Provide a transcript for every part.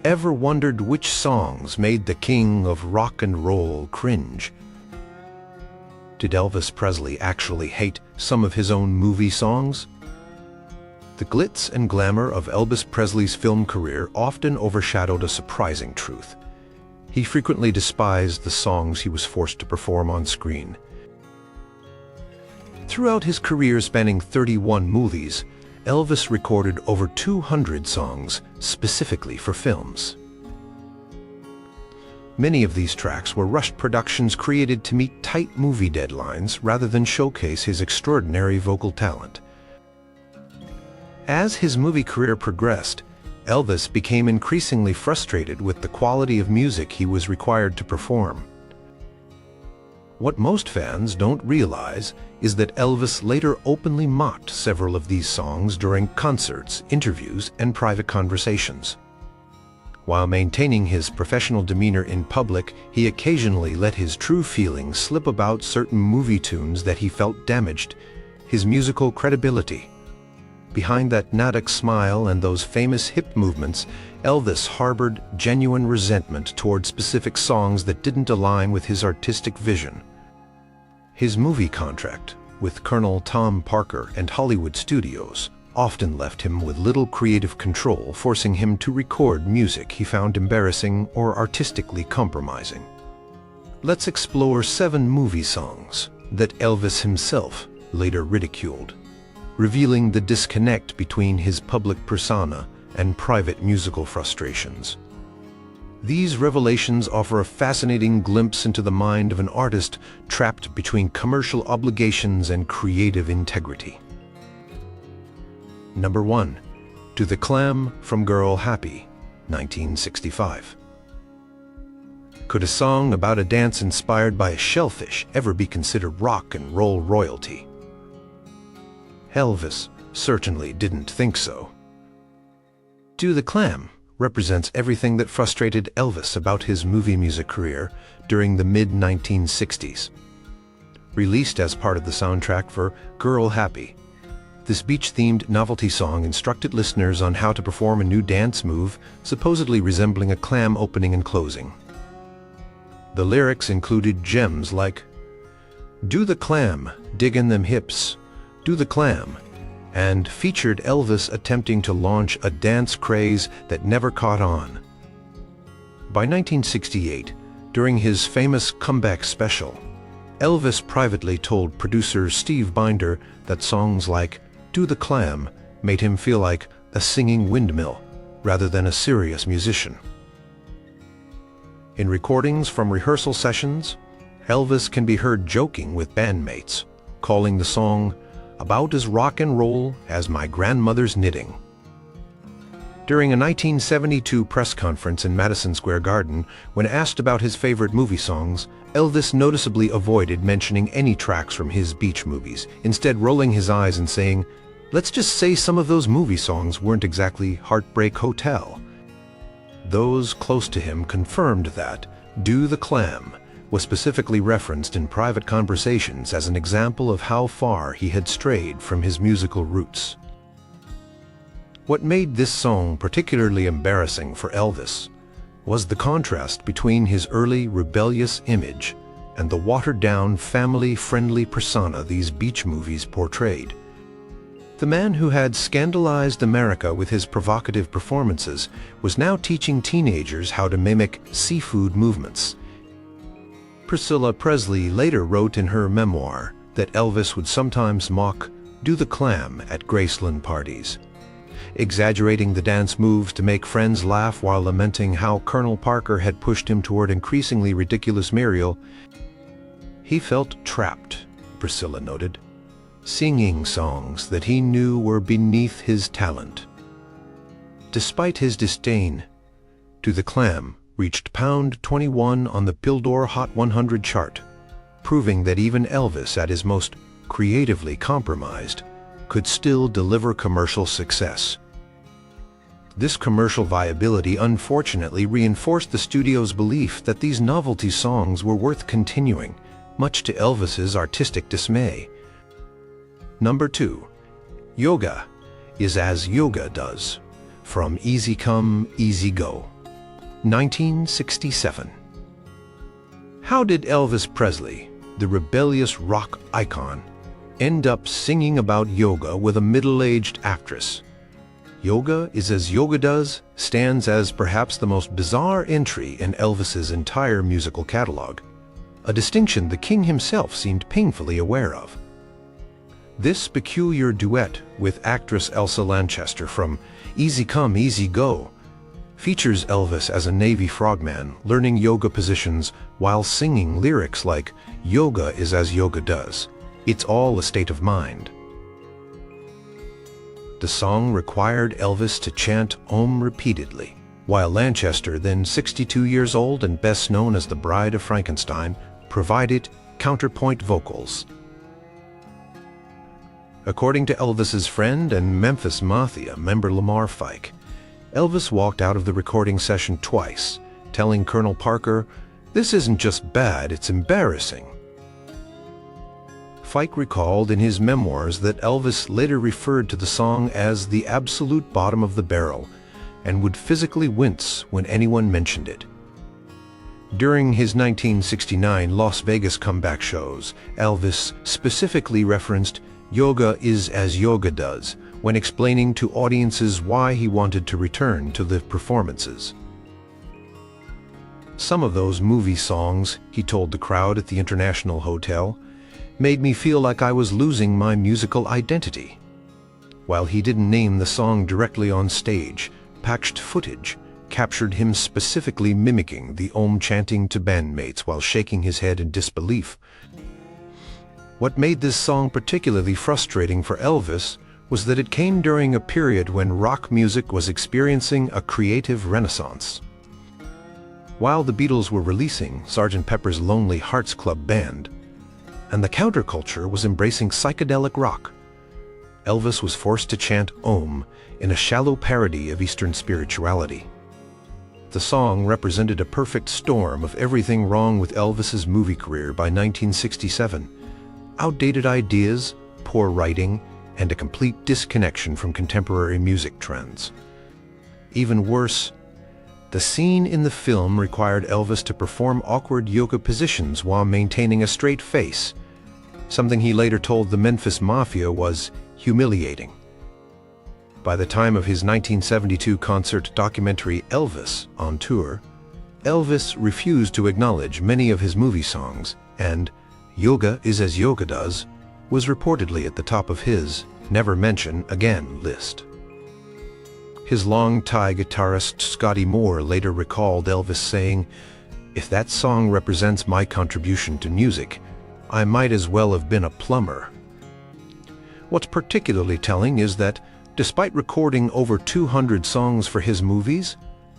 Ever wondered which songs made the king of rock and roll cringe? Did Elvis Presley actually hate some of his own movie songs? The glitz and glamour of Elvis Presley's film career often overshadowed a surprising truth. He frequently despised the songs he was forced to perform on screen. Throughout his career spanning 31 movies, Elvis recorded over 200 songs specifically for films. Many of these tracks were rushed productions created to meet tight movie deadlines rather than showcase his extraordinary vocal talent. As his movie career progressed, Elvis became increasingly frustrated with the quality of music he was required to perform. What most fans don't realize is that Elvis later openly mocked several of these songs during concerts, interviews, and private conversations. While maintaining his professional demeanor in public, he occasionally let his true feelings slip about certain movie tunes that he felt damaged his musical credibility. Behind that Natick smile and those famous hip movements, Elvis harbored genuine resentment toward specific songs that didn't align with his artistic vision. His movie contract with Colonel Tom Parker and Hollywood Studios often left him with little creative control, forcing him to record music he found embarrassing or artistically compromising. Let's explore 7 movie songs that Elvis himself later ridiculed, revealing the disconnect between his public persona and private musical frustrations. These revelations offer a fascinating glimpse into the mind of an artist trapped between commercial obligations and creative integrity. Number 1. To the Clam from Girl Happy, 1965. Could a song about a dance inspired by a shellfish ever be considered rock and roll royalty? Elvis certainly didn't think so. To the Clam represents everything that frustrated Elvis about his movie music career during the mid-1960s. Released as part of the soundtrack for Girl Happy, this beach-themed novelty song instructed listeners on how to perform a new dance move supposedly resembling a clam opening and closing. The lyrics included gems like, "Do the clam, diggin' them hips, do the clam," and featured Elvis attempting to launch a dance craze that never caught on. By 1968, during his famous comeback special, Elvis privately told producer Steve Binder that songs like "Do the Clam" made him feel like a singing windmill rather than a serious musician. In recordings from rehearsal sessions, Elvis can be heard joking with bandmates, calling the song about as rock and roll as my grandmother's knitting. During a 1972 press conference in Madison Square Garden, when asked about his favorite movie songs, Elvis noticeably avoided mentioning any tracks from his beach movies, instead rolling his eyes and saying, "Let's just say some of those movie songs weren't exactly Heartbreak Hotel." Those close to him confirmed that "Do the Clam" was specifically referenced in private conversations as an example of how far he had strayed from his musical roots. What made this song particularly embarrassing for Elvis was the contrast between his early rebellious image and the watered-down, family-friendly persona these beach movies portrayed. The man who had scandalized America with his provocative performances was now teaching teenagers how to mimic seafood movements. Priscilla Presley later wrote in her memoir that Elvis would sometimes mock "Do the Clam" at Graceland parties, exaggerating the dance moves to make friends laugh while lamenting how Colonel Parker had pushed him toward increasingly ridiculous material. He felt trapped, Priscilla noted, singing songs that he knew were beneath his talent. Despite his disdain, "To the Clam" reached pound 21 on the Billboard Hot 100 chart, proving that even Elvis, at his most creatively compromised, could still deliver commercial success. This commercial viability unfortunately reinforced the studio's belief that these novelty songs were worth continuing, much to Elvis's artistic dismay. Number 2. Yoga is as yoga does, from Easy Come, Easy Go, 1967. How did Elvis Presley, the rebellious rock icon, end up singing about yoga with a middle-aged actress? Yoga is as yoga does stands as perhaps the most bizarre entry in Elvis's entire musical catalog, a distinction the king himself seemed painfully aware of. This peculiar duet with actress Elsa Lanchester from Easy Come, Easy Go features Elvis as a Navy frogman learning yoga positions while singing lyrics like "Yoga is as yoga does. It's all a state of mind." The song required Elvis to chant Om repeatedly, while Lanchester, then 62 years old and best known as the Bride of Frankenstein, provided counterpoint vocals. According to Elvis's friend and Memphis Mafia member Lamar Fike, Elvis walked out of the recording session twice, telling Colonel Parker, "This isn't just bad, it's embarrassing." Fike recalled in his memoirs that Elvis later referred to the song as the absolute bottom of the barrel and would physically wince when anyone mentioned it. During his 1969 Las Vegas comeback shows, Elvis specifically referenced "Yoga is as yoga does" when explaining to audiences why he wanted to return to the performances. "Some of those movie songs," he told the crowd at the International Hotel, "made me feel like I was losing my musical identity." While he didn't name the song directly on stage, patched footage captured him specifically mimicking the Om chanting to bandmates while shaking his head in disbelief. What made this song particularly frustrating for Elvis was that it came during a period when rock music was experiencing a creative renaissance. While the Beatles were releasing Sgt. Pepper's Lonely Hearts Club Band, and the counterculture was embracing psychedelic rock, Elvis was forced to chant Om in a shallow parody of Eastern spirituality. The song represented a perfect storm of everything wrong with Elvis's movie career by 1967: outdated ideas, poor writing, and a complete disconnection from contemporary music trends. Even worse, the scene in the film required Elvis to perform awkward yoga positions while maintaining a straight face, something he later told the Memphis Mafia was humiliating. By the time of his 1972 concert documentary Elvis on Tour, Elvis refused to acknowledge many of his movie songs, and "Yoga is as yoga does" was reportedly at the top of his "Never Mention Again" list. His long-time guitarist Scotty Moore later recalled Elvis saying, "If that song represents my contribution to music, I might as well have been a plumber." What's particularly telling is that, despite recording over 200 songs for his movies,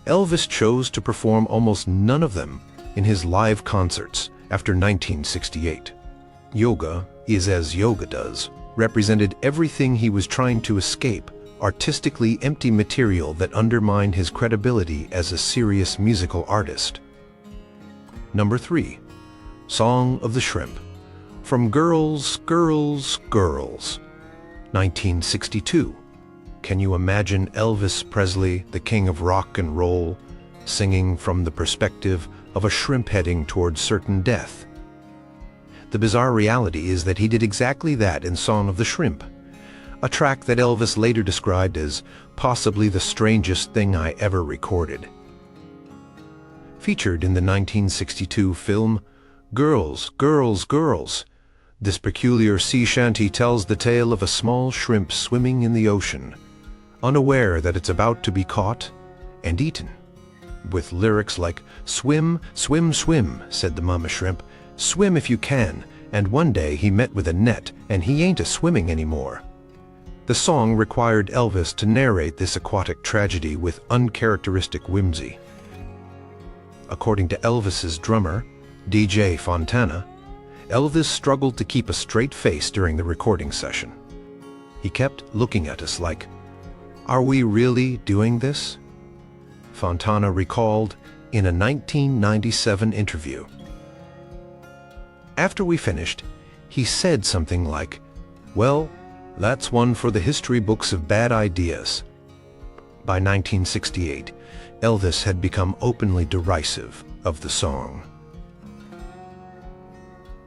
Elvis chose to perform almost none of them in his live concerts after 1968. "Yoga is as yoga does" represented everything he was trying to escape: artistically empty material that undermined his credibility as a serious musical artist. Number 3. Song of the Shrimp. From Girls, Girls, Girls, 1962. Can you imagine Elvis Presley, the king of rock and roll, singing from the perspective of a shrimp heading towards certain death? The bizarre reality is that he did exactly that in Song of the Shrimp, a track that Elvis later described as possibly the strangest thing I ever recorded. Featured in the 1962 film Girls, Girls, Girls, this peculiar sea shanty tells the tale of a small shrimp swimming in the ocean, unaware that it's about to be caught and eaten. With lyrics like "Swim, swim, swim," said the mama shrimp, "swim if you can," and one day he met with a net and he ain't a-swimming anymore. The song required Elvis to narrate this aquatic tragedy with uncharacteristic whimsy. According to Elvis's drummer, DJ Fontana, Elvis struggled to keep a straight face during the recording session. He kept looking at us like, "Are we really doing this?" Fontana recalled in a 1997 interview. After we finished, he said something like, "Well, that's one for the history books of bad ideas." By 1968, Elvis had become openly derisive of the song.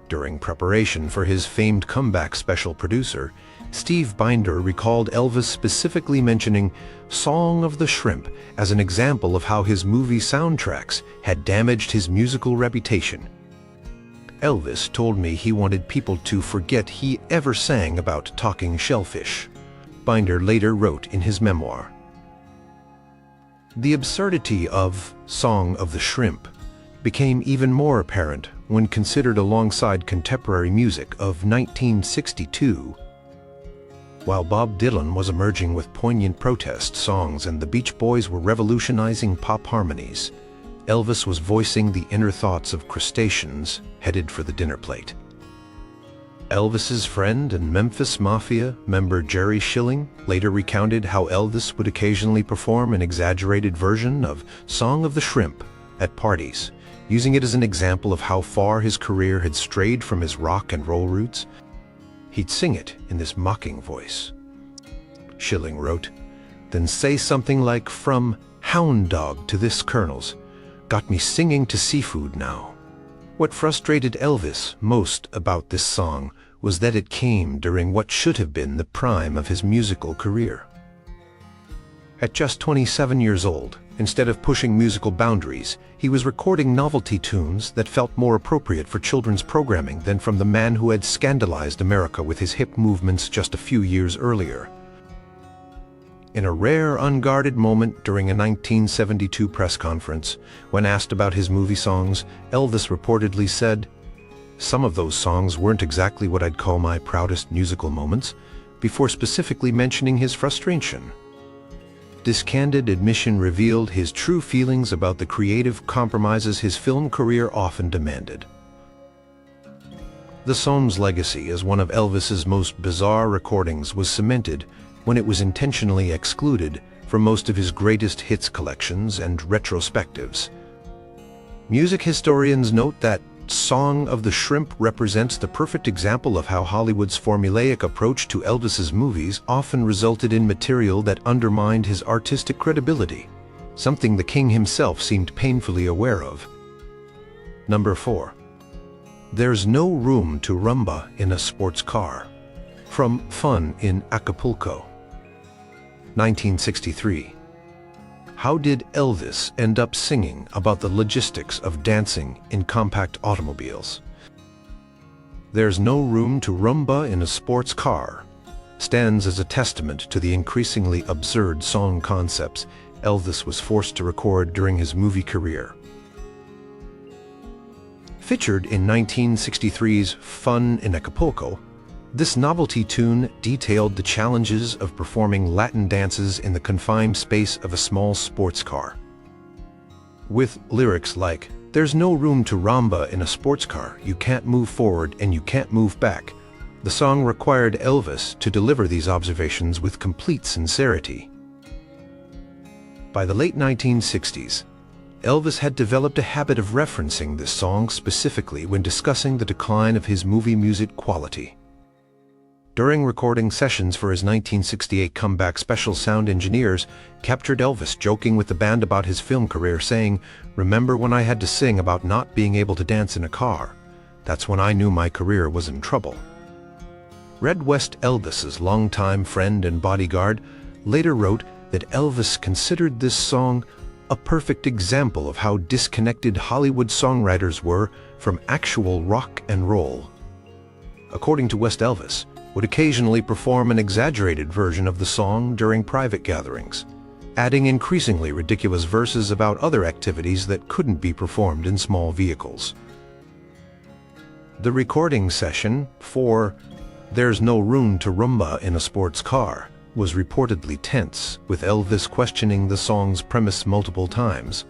During preparation for his famed comeback special, producer Steve Binder recalled Elvis specifically mentioning "Song of the Shrimp" as an example of how his movie soundtracks had damaged his musical reputation. "Elvis told me he wanted people to forget he ever sang about talking shellfish," Binder later wrote in his memoir. The absurdity of "Song of the Shrimp" became even more apparent when considered alongside contemporary music of 1962. While Bob Dylan was emerging with poignant protest songs and the Beach Boys were revolutionizing pop harmonies, Elvis was voicing the inner thoughts of crustaceans headed for the dinner plate. Elvis's friend and Memphis Mafia member Jerry Schilling later recounted how Elvis would occasionally perform an exaggerated version of "Song of the Shrimp" at parties, using it as an example of how far his career had strayed from his rock and roll roots. He'd sing it in this mocking voice. Schilling wrote, "Then say something like, 'From hound dog to this Colonel's, got me singing to seafood now.'" What frustrated Elvis most about this song was that it came during what should have been the prime of his musical career. At just 27 years old, instead of pushing musical boundaries, he was recording novelty tunes that felt more appropriate for children's programming than from the man who had scandalized America with his hip movements just a few years earlier. In a rare, unguarded moment during a 1972 press conference, when asked about his movie songs, Elvis reportedly said, "Some of those songs weren't exactly what I'd call my proudest musical moments," before specifically mentioning his frustration. This candid admission revealed his true feelings about the creative compromises his film career often demanded. The song's legacy as one of Elvis's most bizarre recordings was cemented when it was intentionally excluded from most of his greatest hits collections and retrospectives. Music historians note that "Song of the Shrimp" represents the perfect example of how Hollywood's formulaic approach to Elvis's movies often resulted in material that undermined his artistic credibility, something the king himself seemed painfully aware of. Number 4. There's No Room to Rumba in a Sports Car. From Fun in Acapulco. 1963. How did Elvis end up singing about the logistics of dancing in compact automobiles? "There's No Room to Rumba in a Sports Car" stands as a testament to the increasingly absurd song concepts Elvis was forced to record during his movie career. Featured in 1963's Fun in Acapulco, this novelty tune detailed the challenges of performing Latin dances in the confined space of a small sports car. With lyrics like, "There's no room to Ramba in a sports car, you can't move forward and you can't move back," the song required Elvis to deliver these observations with complete sincerity. By the late 1960s, Elvis had developed a habit of referencing this song specifically when discussing the decline of his movie music quality. During recording sessions for his 1968 comeback special, sound engineers captured Elvis joking with the band about his film career, saying, "Remember when I had to sing about not being able to dance in a car? That's when I knew my career was in trouble." Red West Elvis's longtime friend and bodyguard later wrote that Elvis considered this song a perfect example of how disconnected Hollywood songwriters were from actual rock and roll. According to West, Elvis would occasionally perform an exaggerated version of the song during private gatherings, adding increasingly ridiculous verses about other activities that couldn't be performed in small vehicles. The recording session for "There's No Room to Rumba in a Sports Car" was reportedly tense, with Elvis questioning the song's premise multiple times.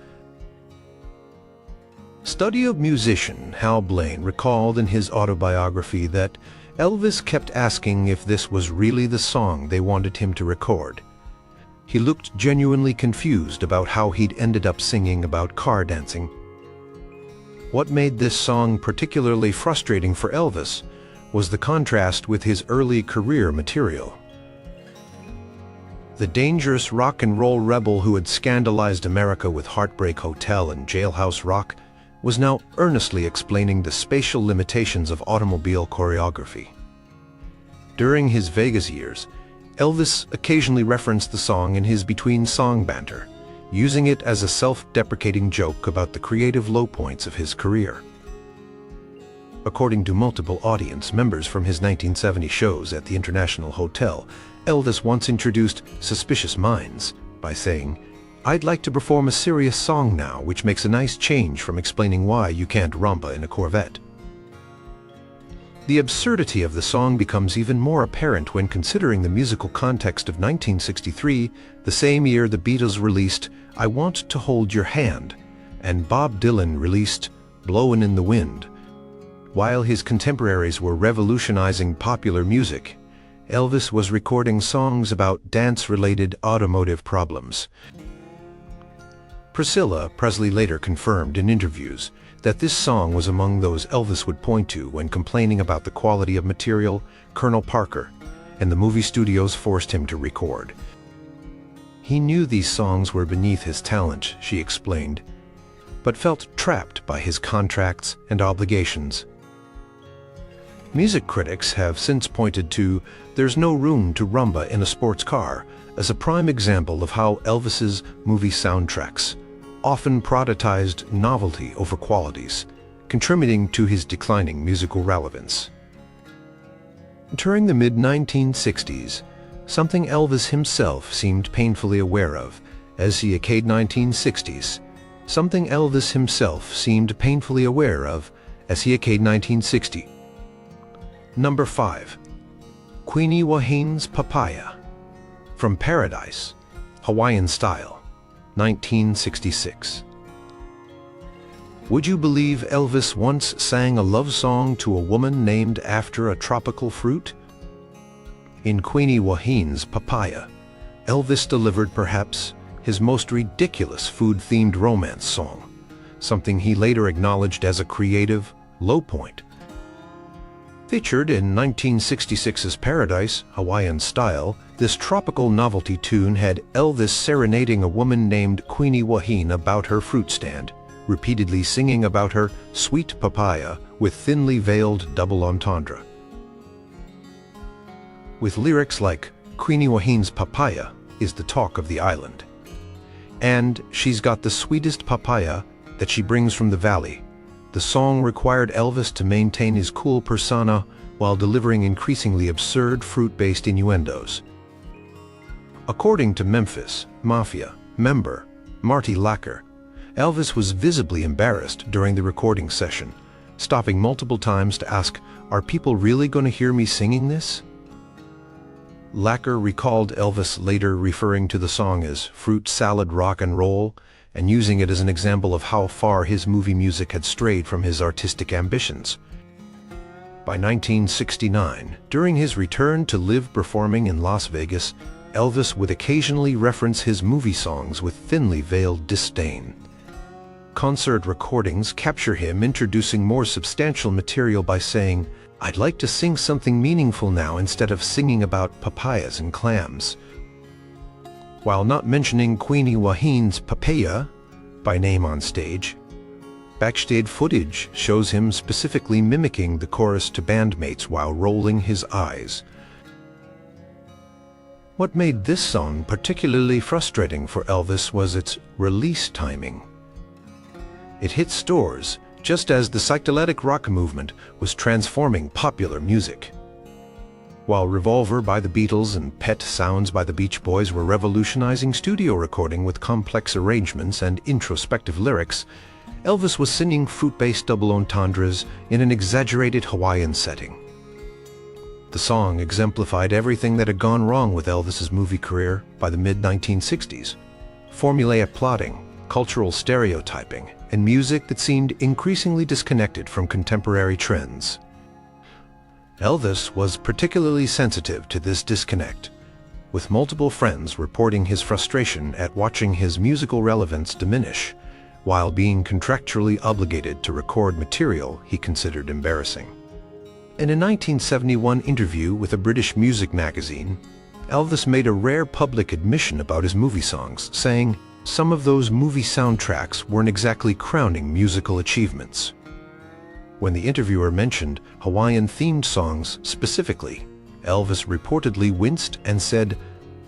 Studio musician Hal Blaine recalled in his autobiography that Elvis kept asking if this was really the song they wanted him to record. He looked genuinely confused about how he'd ended up singing about car dancing. What made this song particularly frustrating for Elvis was the contrast with his early career material. The dangerous rock and roll rebel who had scandalized America with Heartbreak Hotel and Jailhouse Rock was now earnestly explaining the spatial limitations of automobile choreography. During his Vegas years, Elvis occasionally referenced the song in his between-song banter, using it as a self-deprecating joke about the creative low points of his career. According to multiple audience members from his 1970 shows at the International Hotel, Elvis once introduced Suspicious Minds by saying, "I'd like to perform a serious song now, which makes a nice change from explaining why you can't Ramba in a Corvette." The absurdity of the song becomes even more apparent when considering the musical context of 1963, the same year the Beatles released I Want to Hold Your Hand, and Bob Dylan released Blowin' in the Wind. While his contemporaries were revolutionizing popular music, Elvis was recording songs about dance-related automotive problems. Priscilla Presley later confirmed in interviews that this song was among those Elvis would point to when complaining about the quality of material Colonel Parker and the movie studios forced him to record. He knew these songs were beneath his talent, she explained, but felt trapped by his contracts and obligations. Music critics have since pointed to There's No Room to Ramba in a Sports Car as a prime example of how Elvis's movie soundtracks often prioritized novelty over qualities, contributing to his declining musical relevance. During the mid-1960s, something Elvis himself seemed painfully aware of, as he Arcade 1960s, something Elvis himself seemed painfully aware of, as he Arcade 1960. Number 5. Queenie Wahine's Papaya. From Paradise, Hawaiian Style, 1966. Would you believe Elvis once sang a love song to a woman named after a tropical fruit? In Queenie Wahine's Papaya, Elvis delivered perhaps his most ridiculous food-themed romance song, something he later acknowledged as a creative low point. Featured in 1966's Paradise, Hawaiian Style, this tropical novelty tune had Elvis serenading a woman named Queenie Wahine about her fruit stand, repeatedly singing about her sweet papaya with thinly veiled double entendre. With lyrics like Queenie Wahine's papaya is the talk of the island, and she's got the sweetest papaya that she brings from the valley, the song required Elvis to maintain his cool persona while delivering increasingly absurd fruit-based innuendos. According to Memphis Mafia member Marty Lacker, Elvis was visibly embarrassed during the recording session, stopping multiple times to ask, "Are people really going to hear me singing this?" Lacker recalled Elvis later referring to the song as fruit salad rock and roll, and using it as an example of how far his movie music had strayed from his artistic ambitions. By 1969, during his return to live performing in Las Vegas, Elvis would occasionally reference his movie songs with thinly veiled disdain. Concert recordings capture him introducing more substantial material by saying, "I'd like to sing something meaningful now instead of singing about papayas and clams." While not mentioning Queenie Wahine's Papaya by name on stage, backstage footage shows him specifically mimicking the chorus to bandmates while rolling his eyes. What made this song particularly frustrating for Elvis was its release timing. It hit stores just as the psychedelic rock movement was transforming popular music. While Revolver by the Beatles and Pet Sounds by the Beach Boys were revolutionizing studio recording with complex arrangements and introspective lyrics, Elvis was singing fruit-based double entendres in an exaggerated Hawaiian setting. The song exemplified everything that had gone wrong with Elvis's movie career by the mid-1960s. Formulaic plotting, cultural stereotyping, and music that seemed increasingly disconnected from contemporary trends. Elvis was particularly sensitive to this disconnect, with multiple friends reporting his frustration at watching his musical relevance diminish, while being contractually obligated to record material he considered embarrassing. In a 1971 interview with a British music magazine, Elvis made a rare public admission about his movie songs, saying some of those movie soundtracks weren't exactly crowning musical achievements. When the interviewer mentioned Hawaiian-themed songs specifically, Elvis reportedly winced and said,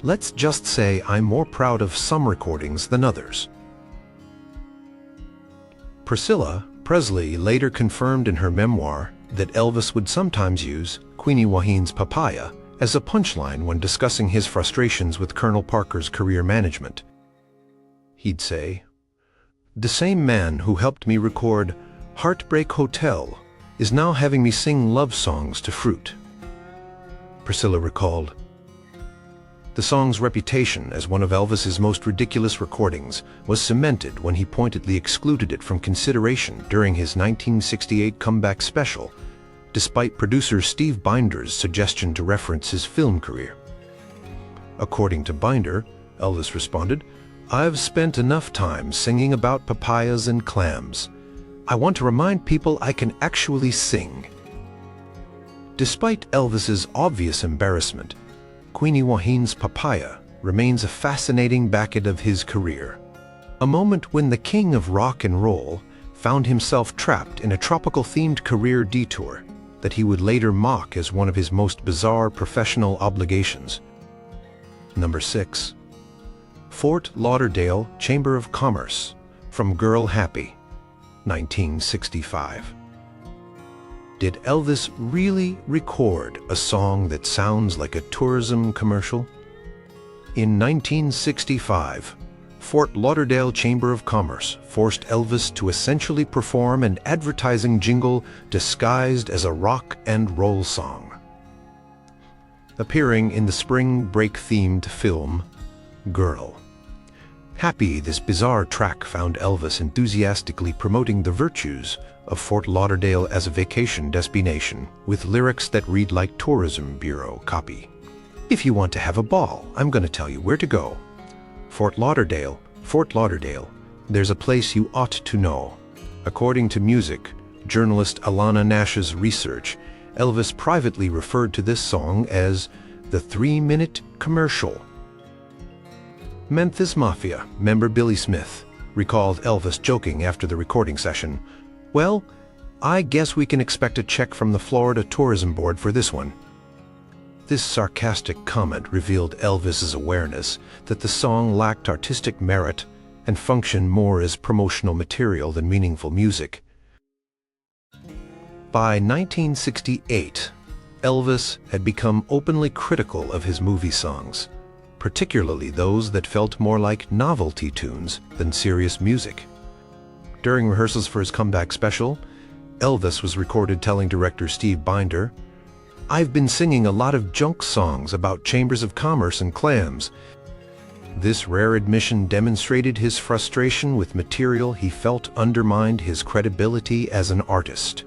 "Let's just say I'm more proud of some recordings than others." Priscilla Presley later confirmed in her memoir that Elvis would sometimes use Queenie Wahine's Papaya as a punchline when discussing his frustrations with Colonel Parker's career management. He'd say, "The same man who helped me record Heartbreak Hotel is now having me sing love songs to Fruit." Priscilla recalled, the song's reputation as one of Elvis's most ridiculous recordings was cemented when he pointedly excluded it from consideration during his 1968 comeback special, despite producer Steve Binder's suggestion to reference his film career. According to Binder, Elvis responded, "I've spent enough time singing about papayas and clams. I want to remind people I can actually sing." Despite Elvis's obvious embarrassment, Queenie Wahine's Papaya remains a fascinating facet of his career. A moment when the king of rock and roll found himself trapped in a tropical-themed career detour that he would later mock as one of his most bizarre professional obligations. Number 6. Fort Lauderdale Chamber of Commerce, from Girl Happy, 1965. Did Elvis really record a song that sounds like a tourism commercial? In 1965, Fort Lauderdale Chamber of Commerce forced Elvis to essentially perform an advertising jingle disguised as a rock and roll song. Appearing in the spring break-themed film, Girl Happy, this bizarre track found Elvis enthusiastically promoting the virtues of Fort Lauderdale as a vacation destination, with lyrics that read like Tourism Bureau copy. "If you want to have a ball, I'm going to tell you where to go. Fort Lauderdale, there's a place you ought to know." According to music journalist Alana Nash's research, Elvis privately referred to this song as the 3-minute commercial. Memphis Mafia member Billy Smith recalled Elvis joking after the recording session, "Well, I guess we can expect a check from the Florida Tourism Board for this one." This sarcastic comment revealed Elvis's awareness that the song lacked artistic merit and functioned more as promotional material than meaningful music. By 1968, Elvis had become openly critical of his movie songs, particularly those that felt more like novelty tunes than serious music. During rehearsals for his comeback special, Elvis was recorded telling director Steve Binder, "I've been singing a lot of junk songs about chambers of commerce and clams." This rare admission demonstrated his frustration with material he felt undermined his credibility as an artist.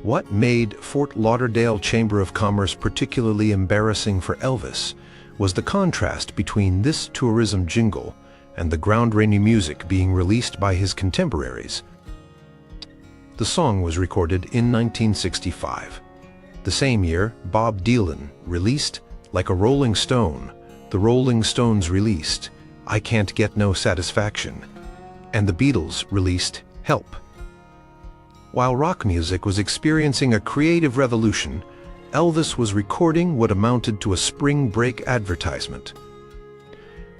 What made Fort Lauderdale Chamber of Commerce particularly embarrassing for Elvis was the contrast between this tourism jingle and the groundbreaking music being released by his contemporaries. The song was recorded in 1965. The same year, Bob Dylan released Like a Rolling Stone, the Rolling Stones released I Can't Get No Satisfaction, and the Beatles released Help. While rock music was experiencing a creative revolution, Elvis was recording what amounted to a spring break advertisement.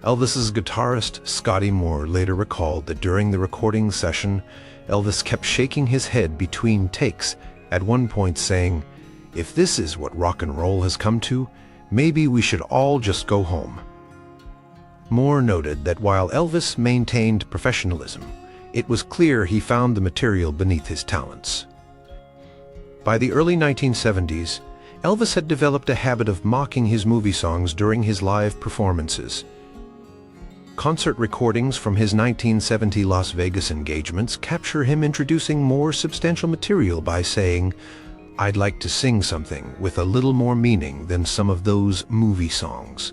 Elvis's guitarist Scotty Moore later recalled that during the recording session, Elvis kept shaking his head between takes, at one point saying, "If this is what rock and roll has come to, maybe we should all just go home." Moore noted that while Elvis maintained professionalism, it was clear he found the material beneath his talents. By the early 1970s, Elvis had developed a habit of mocking his movie songs during his live performances. Concert recordings from his 1970 Las Vegas engagements capture him introducing more substantial material by saying, "I'd like to sing something with a little more meaning than some of those movie songs."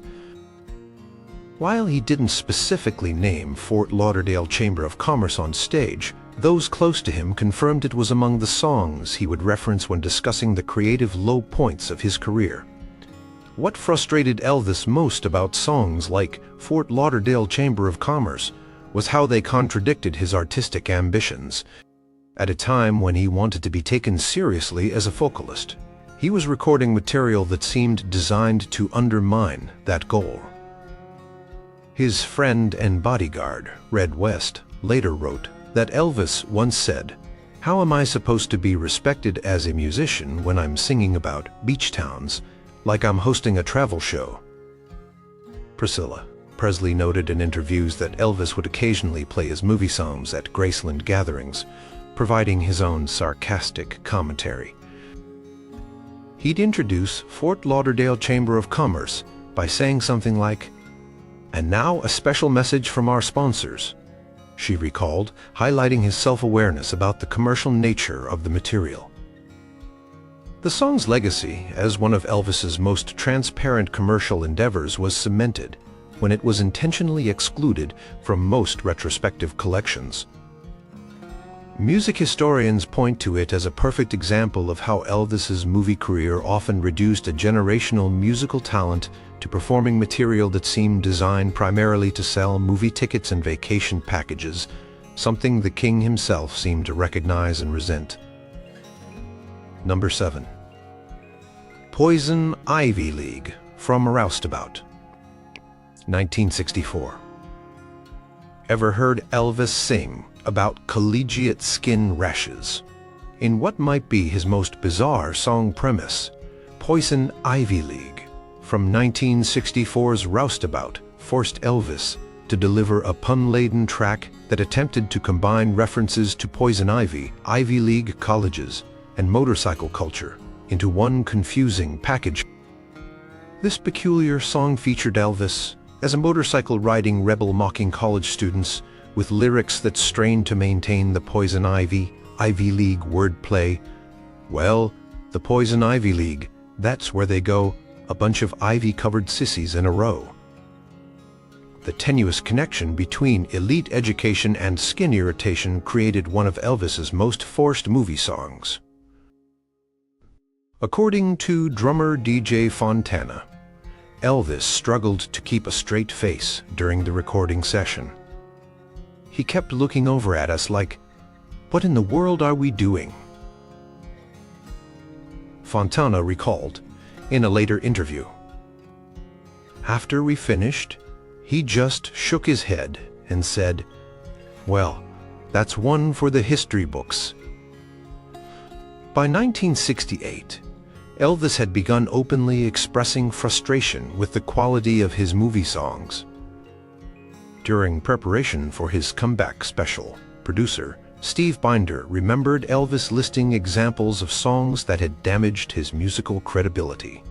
While he didn't specifically name Fort Lauderdale Chamber of Commerce on stage, those close to him confirmed it was among the songs he would reference when discussing the creative low points of his career. What frustrated Elvis most about songs like Fort Lauderdale Chamber of Commerce was how they contradicted his artistic ambitions. At a time when he wanted to be taken seriously as a vocalist, he was recording material that seemed designed to undermine that goal. His friend and bodyguard, Red West, later wrote that Elvis once said, "How am I supposed to be respected as a musician when I'm singing about beach towns like I'm hosting a travel show?" Priscilla Presley noted in interviews that Elvis would occasionally play his movie songs at Graceland gatherings, providing his own sarcastic commentary. He'd introduce Fort Lauderdale Chamber of Commerce by saying something like, "And now a special message from our sponsors," she recalled, highlighting his self-awareness about the commercial nature of the material. The song's legacy as one of Elvis's most transparent commercial endeavors was cemented when it was intentionally excluded from most retrospective collections. Music historians point to it as a perfect example of how Elvis's movie career often reduced a generational musical talent to performing material that seemed designed primarily to sell movie tickets and vacation packages, something the king himself seemed to recognize and resent. Number 7. Poison Ivy League from Roustabout, 1964. Ever heard Elvis sing about collegiate skin rashes? In what might be his most bizarre song premise, Poison Ivy League from 1964's Roustabout forced Elvis to deliver a pun-laden track that attempted to combine references to poison ivy, Ivy League colleges, and motorcycle culture into one confusing package. This peculiar song featured Elvis as a motorcycle-riding rebel mocking college students with lyrics that strained to maintain the poison ivy, Ivy League wordplay. Well, the Poison Ivy League, that's where they go, a bunch of ivy-covered sissies in a row. The tenuous connection between elite education and skin irritation created one of Elvis's most forced movie songs. According to drummer DJ Fontana, Elvis struggled to keep a straight face during the recording session. He kept looking over at us like, "What in the world are we doing?" Fontana recalled in a later interview. "After we finished, he just shook his head and said, 'Well, that's one for the history books.'" By 1968, Elvis had begun openly expressing frustration with the quality of his movie songs. During preparation for his comeback special, producer Steve Binder remembered Elvis listing examples of songs that had damaged his musical credibility.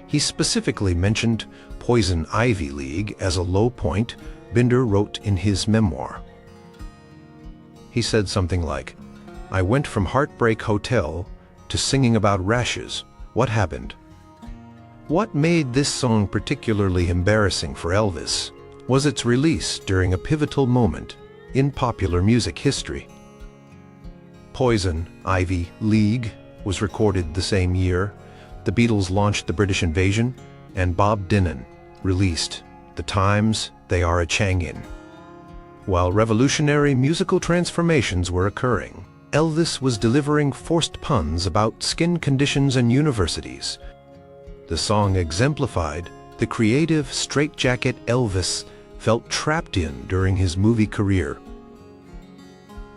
He specifically mentioned Poison Ivy League as a low point, Binder wrote in his memoir. He said something like, "I went from Heartbreak Hotel to singing about rashes. What happened?" What made this song particularly embarrassing for Elvis was its release during a pivotal moment in popular music history. Poison Ivy League was recorded the same year the Beatles launched the British invasion, and Bob Dylan released The Times They Are a-Changin'. While revolutionary musical transformations were occurring, Elvis was delivering forced puns about skin conditions and universities. The song exemplified the creative straitjacket Elvis felt trapped in during his movie career.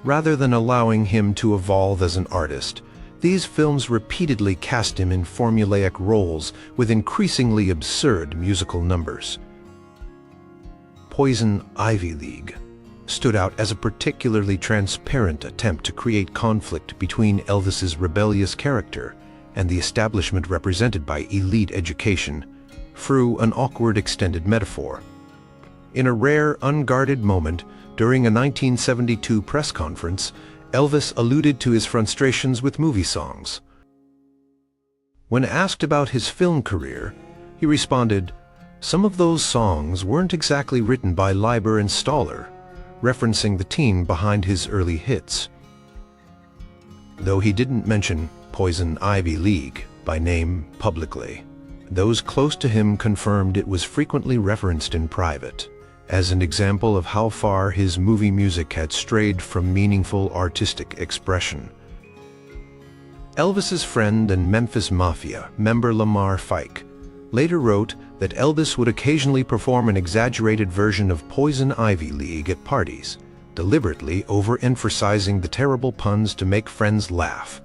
Rather than allowing him to evolve as an artist, these films repeatedly cast him in formulaic roles with increasingly absurd musical numbers. Poison Ivy League stood out as a particularly transparent attempt to create conflict between Elvis's rebellious character and the establishment represented by elite education through an awkward extended metaphor. In a rare, unguarded moment during a 1972 press conference, Elvis alluded to his frustrations with movie songs. When asked about his film career, he responded, "Some of those songs weren't exactly written by Leiber and Stoller," referencing the team behind his early hits. Though he didn't mention Poison Ivy League by name publicly, Those close to him confirmed it was frequently referenced in private, as an example of how far his movie music had strayed from meaningful artistic expression. Elvis's friend and Memphis Mafia member Lamar Fike later wrote that Elvis would occasionally perform an exaggerated version of Poison Ivy League at parties, deliberately overemphasizing the terrible puns to make friends laugh.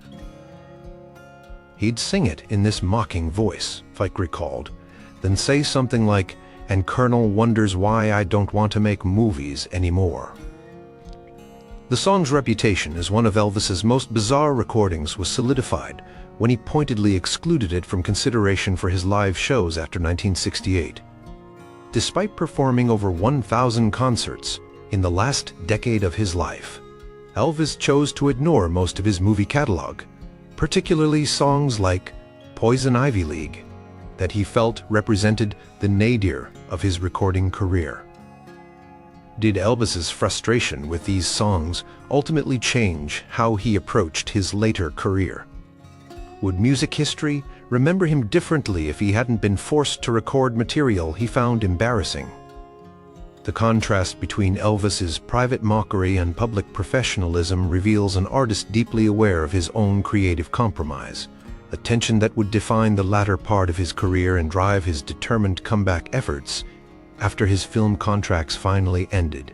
He'd sing it in this mocking voice, Fike recalled, then say something like, "And Colonel wonders why I don't want to make movies anymore." The song's reputation as one of Elvis's most bizarre recordings was solidified when he pointedly excluded it from consideration for his live shows after 1968. Despite performing over 1,000 concerts in the last decade of his life, Elvis chose to ignore most of his movie catalog, particularly songs like Poison Ivy League, that he felt represented the nadir of his recording career. Did Elvis's frustration with these songs ultimately change how he approached his later career? Would music history remember him differently if he hadn't been forced to record material he found embarrassing? The contrast between Elvis's private mockery and public professionalism reveals an artist deeply aware of his own creative compromise, a tension that would define the latter part of his career and drive his determined comeback efforts after his film contracts finally ended.